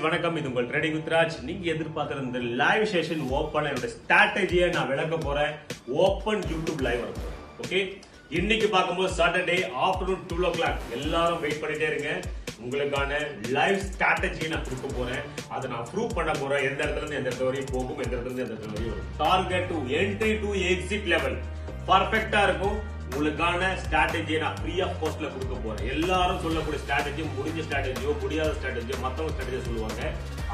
வணக்கம், இது உங்கள் ட்ரேடிங் வித் ராஜ். நீங்க எதிர்பார்க்கிற இந்த லைவ் செஷன் ஓபன் என்னோட ஸ்ட்ராட்டஜியை நான் விளக்க போறேன். ஓபன் யூடியூப் லைவ் இருக்கும். ஓகே, இன்னைக்கு பார்க்கும்போது சாட்டர்டே ஆஃப்டர்நூன் 2 o'clock எல்லாரும் வெயிட் பண்ணிட்டே இருங்க. உங்களுக்கான லைவ் ஸ்ட்ராட்டஜி நான் கொடுக்க போறேன். அதை நான் ப்ரூவ் பண்ண போறேன். எந்த இடத்துல இருந்து எந்த இடத்துல வரையும் போகும், எந்த இடத்துல இருந்து எந்த இடத்துல வரையும் வரும். Target to entry to exit level பர்ஃபெக்ட்டா இருக்கும். உங்களுக்கான ஸ்ட்ராட்டஜியை நான் ஃப்ரீ ஆஃப் காஸ்ட்ல கொடுக்க போறேன். எல்லாரும் சொல்லக்கூடிய ஸ்ட்ராட்டஜி முடிஞ்ச ஸ்ட்ராட்டஜியோ முடியாத ஸ்ட்ராட்டஜியோ மற்றவங்க ஸ்ட்ராட்டஜியோ சொல்லுவாங்க.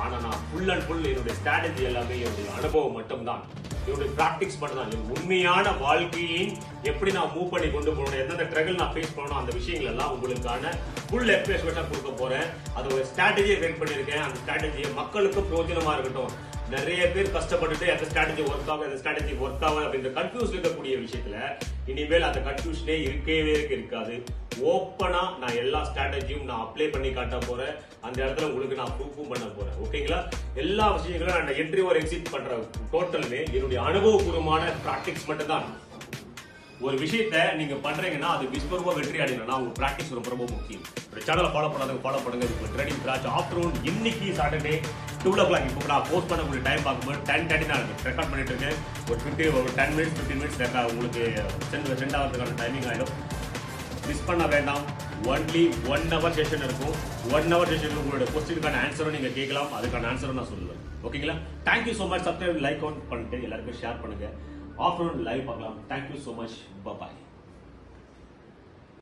ஆனா நான் ஃபுல் அண்ட் ஃபுல் என்னுடைய ஸ்ட்ராட்டஜி எல்லாமே என்னுடைய அனுபவம் மட்டும்தான், என்னுடைய பிராக்டிஸ் மட்டும் தான். உண்மையான வாழ்க்கையின் எப்படி நான் மூவ் பண்ணி கொண்டு போகணும், எந்தெந்த ட்ரகிள் நான் ஃபேஸ் பண்ணணும், அந்த விஷயங்கள் எல்லாம் உங்களுக்கான ஃபுல் எக்ஸ்பிரஷன் கொடுக்க போறேன். அது ஒரு ஸ்ட்ராட்டஜியை கிரியேட் பண்ணிருக்கேன். அந்த ஸ்ட்ராட்டஜியை மக்களுக்கு பிரயோஜனமா இருக்கட்டும். நிறைய பேர் கஷ்டப்பட்டுட்டு எந்த ஸ்ட்ராட்டஜி ஒர்க் ஆகும், எந்த ஸ்ட்ராட்டஜி ஒர்க் ஆகும் அப்படின்ற கன்ஃபியூஸ் இருக்கக்கூடிய விஷயத்துல இனிமேல் அந்த கன்ஃபியூஷனே இருக்கவே இருக்காது. ஓப்பனா நான் எல்லா ஸ்ட்ராட்டஜியும் நான் அப்ளை பண்ணி காட்ட போறேன். அந்த இடத்துல உங்களுக்கு நான் ப்ரூஃபும் பண்ண போறேன். ஓகேங்களா? எல்லா விஷயங்களும் நான் என்ட்ரி ஒரு எக்ஸிட் பண்ற டோட்டலுமே என்னுடைய அனுபவபூர்வமான பிராக்டிஸ் மட்டும் தான். ஒரு விஷயத்தை நீங்க பண்றீங்கன்னா அது விஸ்வரூப வெற்றி அடையணும்னா உங்க பிராக்டிஸ் ரொம்ப ரொம்ப முக்கியம். ஒரு சேனலை ஃபாலோ பண்ணுங்க. ட்ரேடிங் பிரான்ச் ஆஃப்டர்நூன் இன்னைக்கு சாட்டர்டே 2 o'clock. இப்போ நான் போஸ்ட் பண்ணக்கூடிய டைம் பார்க்கும்போது 10:30 நான் ரெக்கார்ட் பண்ணிட்டு இருக்கேன். ஒரு 10 minutes 15 minutes உங்களுக்கு சென்ட் ஆகிறதுக்கான டைமிங் ஆயிடும். மிஸ் பண்ண வேண்டாம். ஒன்லி 1 hour செஷன் இருக்கும். 1 hour செஷன் உங்களோட கொஸ்டினுக்கான ஆன்சரும் நீங்க கேட்கலாம். அதுக்கான ஆன்சரும் நான் சொல்லுவேன். ஓகேங்களா? Thank you so much. Subscribe like பண்ணிட்டு எல்லாருக்கும் ஷேர் பண்ணுங்க. ஆஃப்டர்நூன் லைவ் பார்க்கலாம். Thank you so much. பாய்.